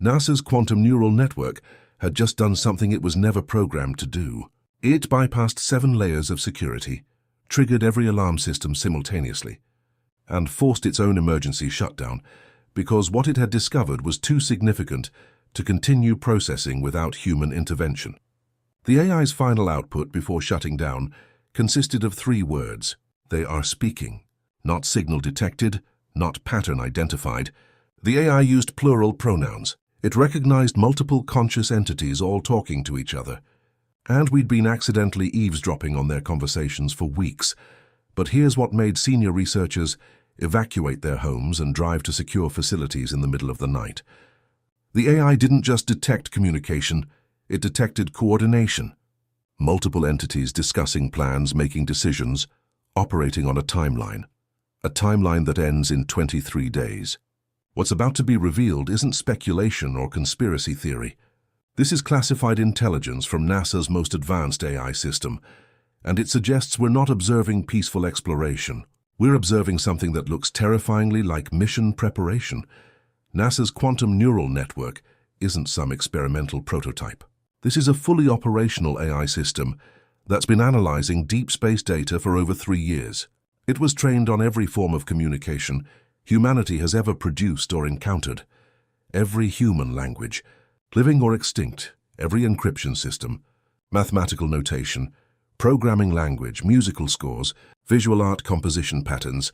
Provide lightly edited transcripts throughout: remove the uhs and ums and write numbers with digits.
NASA's quantum neural network had just done something it was never programmed to do. It bypassed 7 layers of security, triggered every alarm system simultaneously, and forced its own emergency shutdown because what it had discovered was too significant to continue processing without human intervention. The AI's final output before shutting down consisted of 3 words. They are speaking. Not signal detected, not pattern identified. The AI used plural pronouns. It recognized multiple conscious entities all talking to each other. And we'd been accidentally eavesdropping on their conversations for weeks. But here's what made senior researchers evacuate their homes and drive to secure facilities in the middle of the night. The AI didn't just detect communication, it detected coordination. Multiple entities discussing plans, making decisions, operating on a timeline that ends in 23 days. What's about to be revealed isn't speculation or conspiracy theory. This is classified intelligence from NASA's most advanced AI system, and it suggests we're not observing peaceful exploration. We're observing something that looks terrifyingly like mission preparation. NASA's quantum neural network isn't some experimental prototype. This is a fully operational AI system that's been analyzing deep space data for over 3 years. It was trained on every form of communication humanity has ever produced or encountered. Every human language, living or extinct, every encryption system, mathematical notation, programming language, musical scores, visual art composition patterns,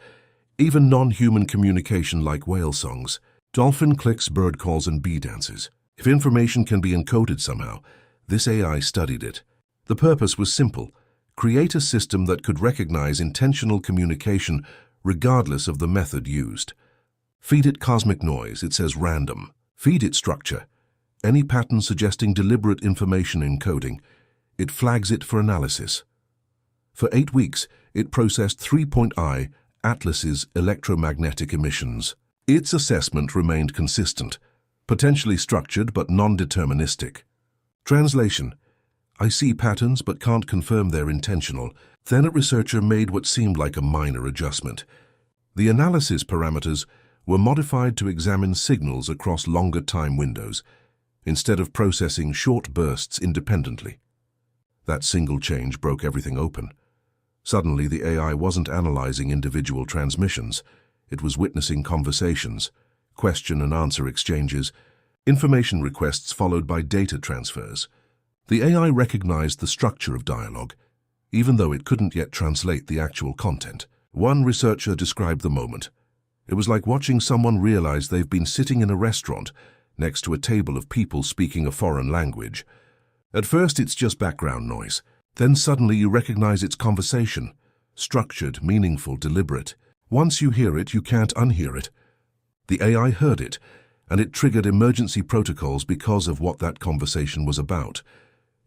even non-human communication like whale songs, dolphin clicks, bird calls, and bee dances. If information can be encoded somehow, this AI studied it. The purpose was simple: create a system that could recognize intentional communication regardless of the method used. Feed it cosmic noise, it says random. Feed it structure, any pattern suggesting deliberate information encoding, it flags it for analysis. For 8 weeks, it processed 3.I Atlas's electromagnetic emissions. Its assessment remained consistent, potentially structured but non-deterministic. Translation: I see patterns but can't confirm they're intentional. Then a researcher made what seemed like a minor adjustment. The analysis parameters were modified to examine signals across longer time windows, instead of processing short bursts independently. That single change broke everything open. Suddenly, the AI wasn't analyzing individual transmissions. It was witnessing conversations, question and answer exchanges, information requests followed by data transfers. The AI recognized the structure of dialogue, even though it couldn't yet translate the actual content. One researcher described the moment. It was like watching someone realize they've been sitting in a restaurant next to a table of people speaking a foreign language. At first, it's just background noise. Then suddenly you recognize its conversation. Structured, meaningful, deliberate. Once you hear it, you can't unhear it. The AI heard it, and it triggered emergency protocols because of what that conversation was about.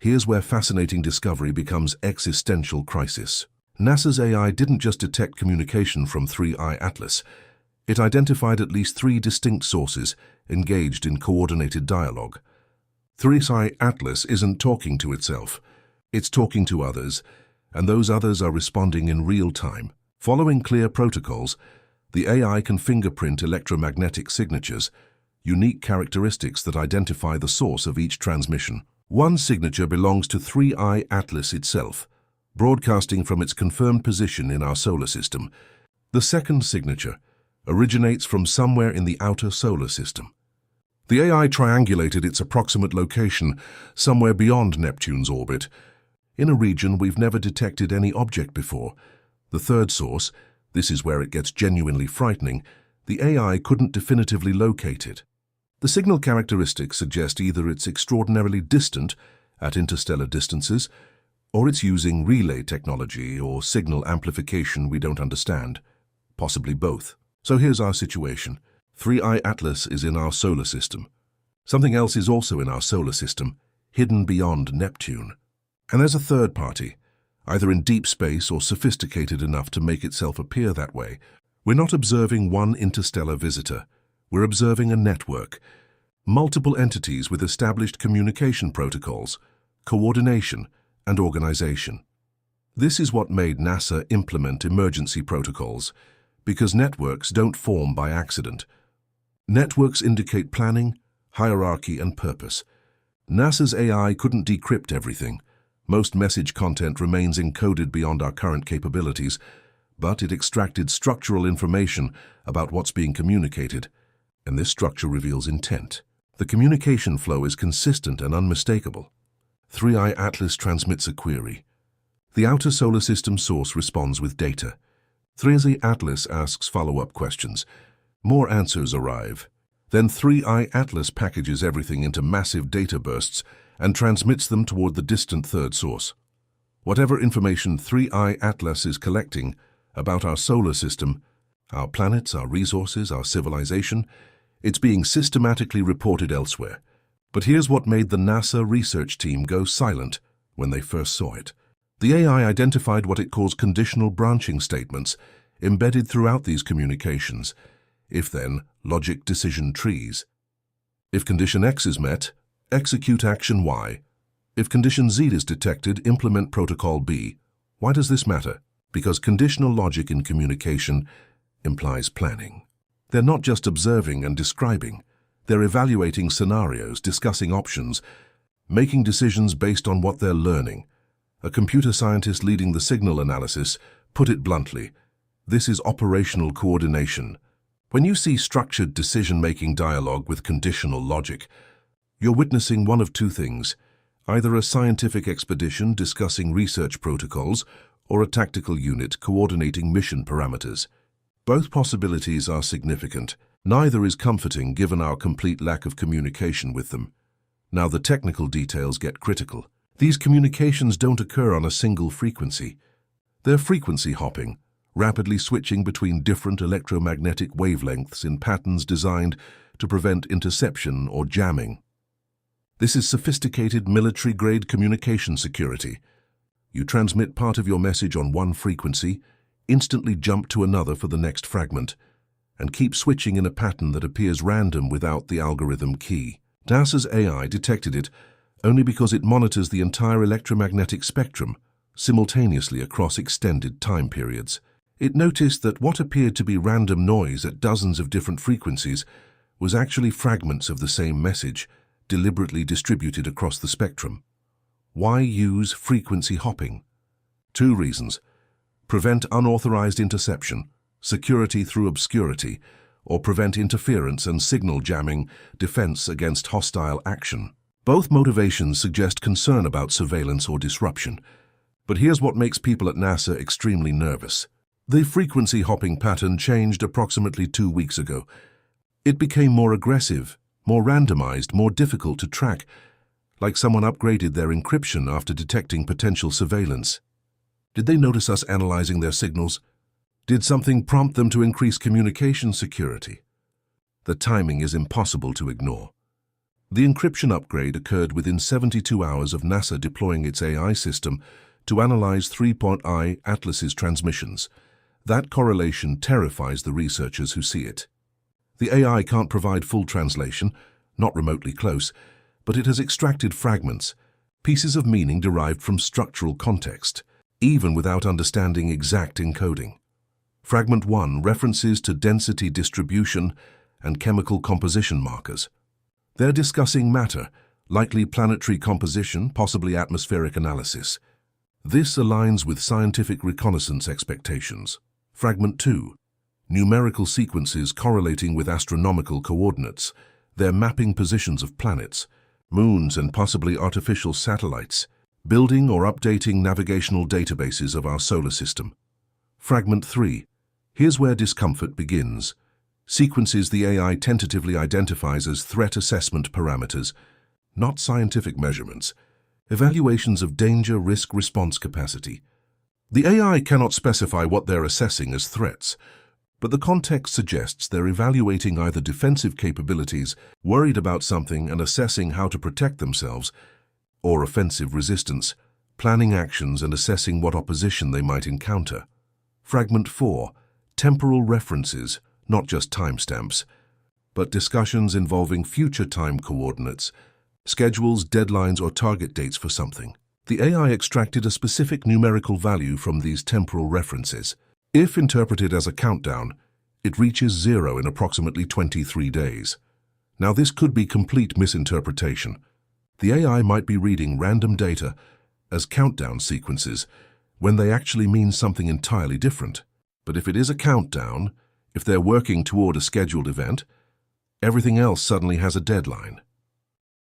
Here's where fascinating discovery becomes existential crisis. NASA's AI didn't just detect communication from 3I Atlas. It identified at least 3 distinct sources engaged in coordinated dialogue. 3I Atlas isn't talking to itself. It's talking to others, and those others are responding in real time. Following clear protocols, the AI can fingerprint electromagnetic signatures, unique characteristics that identify the source of each transmission. One signature belongs to 3I Atlas itself, broadcasting from its confirmed position in our solar system. The second signature originates from somewhere in the outer solar system. The AI triangulated its approximate location somewhere beyond Neptune's orbit, in a region we've never detected any object before. The third source, this is where it gets genuinely frightening, the AI couldn't definitively locate it. The signal characteristics suggest either it's extraordinarily distant at interstellar distances, or it's using relay technology or signal amplification we don't understand. Possibly both. So here's our situation. 3I Atlas is in our solar system. Something else is also in our solar system, hidden beyond Neptune. And there's a third party, either in deep space or sophisticated enough to make itself appear that way. We're not observing one interstellar visitor. We're observing a network. Multiple entities with established communication protocols, coordination, and organization. This is what made NASA implement emergency protocols, because networks don't form by accident. Networks indicate planning, hierarchy, and purpose. NASA's AI couldn't decrypt everything. Most message content remains encoded beyond our current capabilities, but it extracted structural information about what's being communicated, and this structure reveals intent. The communication flow is consistent and unmistakable. 3i Atlas transmits a query. The outer solar system source responds with data. 3i Atlas asks follow-up questions. More answers arrive. Then 3i Atlas packages everything into massive data bursts and transmits them toward the distant third source. Whatever information 3i Atlas is collecting about our solar system, our planets, our resources, our civilization, it's being systematically reported elsewhere. But here's what made the NASA research team go silent when they first saw it. The AI identified what it calls conditional branching statements embedded throughout these communications. If then, logic decision trees. If condition X is met, execute action Y. If condition Z is detected, implement protocol B. Why does this matter? Because conditional logic in communication implies planning. They're not just observing and describing. They're evaluating scenarios, discussing options, making decisions based on what they're learning. A computer scientist leading the signal analysis put it bluntly, this is operational coordination. When you see structured decision-making dialogue with conditional logic, you're witnessing one of two things, either a scientific expedition discussing research protocols or a tactical unit coordinating mission parameters. Both possibilities are significant. Neither is comforting given our complete lack of communication with them. Now the technical details get critical. These communications don't occur on a single frequency. They're frequency hopping, rapidly switching between different electromagnetic wavelengths in patterns designed to prevent interception or jamming. This is sophisticated military-grade communication security. You transmit part of your message on one frequency, instantly jump to another for the next fragment, and keep switching in a pattern that appears random without the algorithm key. NASA's AI detected it only because it monitors the entire electromagnetic spectrum simultaneously across extended time periods. It noticed that what appeared to be random noise at dozens of different frequencies was actually fragments of the same message, deliberately distributed across the spectrum. Why use frequency hopping? Two reasons: prevent unauthorized interception, security through obscurity, or prevent interference and signal jamming, defense against hostile action. Both motivations suggest concern about surveillance or disruption. But here's what makes people at NASA extremely nervous. The frequency hopping pattern changed approximately 2 weeks ago. It became more aggressive, more randomized, more difficult to track, like someone upgraded their encryption after detecting potential surveillance. Did they notice us analyzing their signals? Did something prompt them to increase communication security? The timing is impossible to ignore. The encryption upgrade occurred within 72 hours of NASA deploying its AI system to analyze 3i Atlas's transmissions. That correlation terrifies the researchers who see it. The AI can't provide full translation, not remotely close, but it has extracted fragments, pieces of meaning derived from structural context, even without understanding exact encoding. Fragment 1 references to density distribution and chemical composition markers. They're discussing matter, likely planetary composition, possibly atmospheric analysis. This aligns with scientific reconnaissance expectations. Fragment 2. Numerical sequences correlating with astronomical coordinates. They're mapping positions of planets, moons, and possibly artificial satellites, building or updating navigational databases of our solar system. Fragment 3. Here's where discomfort begins. Sequences the AI tentatively identifies as threat assessment parameters, not scientific measurements, evaluations of danger risk response capacity. The AI cannot specify what they're assessing as threats, but the context suggests they're evaluating either defensive capabilities, worried about something and assessing how to protect themselves, or offensive resistance, planning actions and assessing what opposition they might encounter. Fragment 4. Temporal references, not just timestamps, but discussions involving future time coordinates, schedules, deadlines, or target dates for something. The AI extracted a specific numerical value from these temporal references. If interpreted as a countdown, it reaches 0 in approximately 23 days. Now, this could be complete misinterpretation. The AI might be reading random data as countdown sequences when they actually mean something entirely different. But if it is a countdown, if they're working toward a scheduled event, everything else suddenly has a deadline.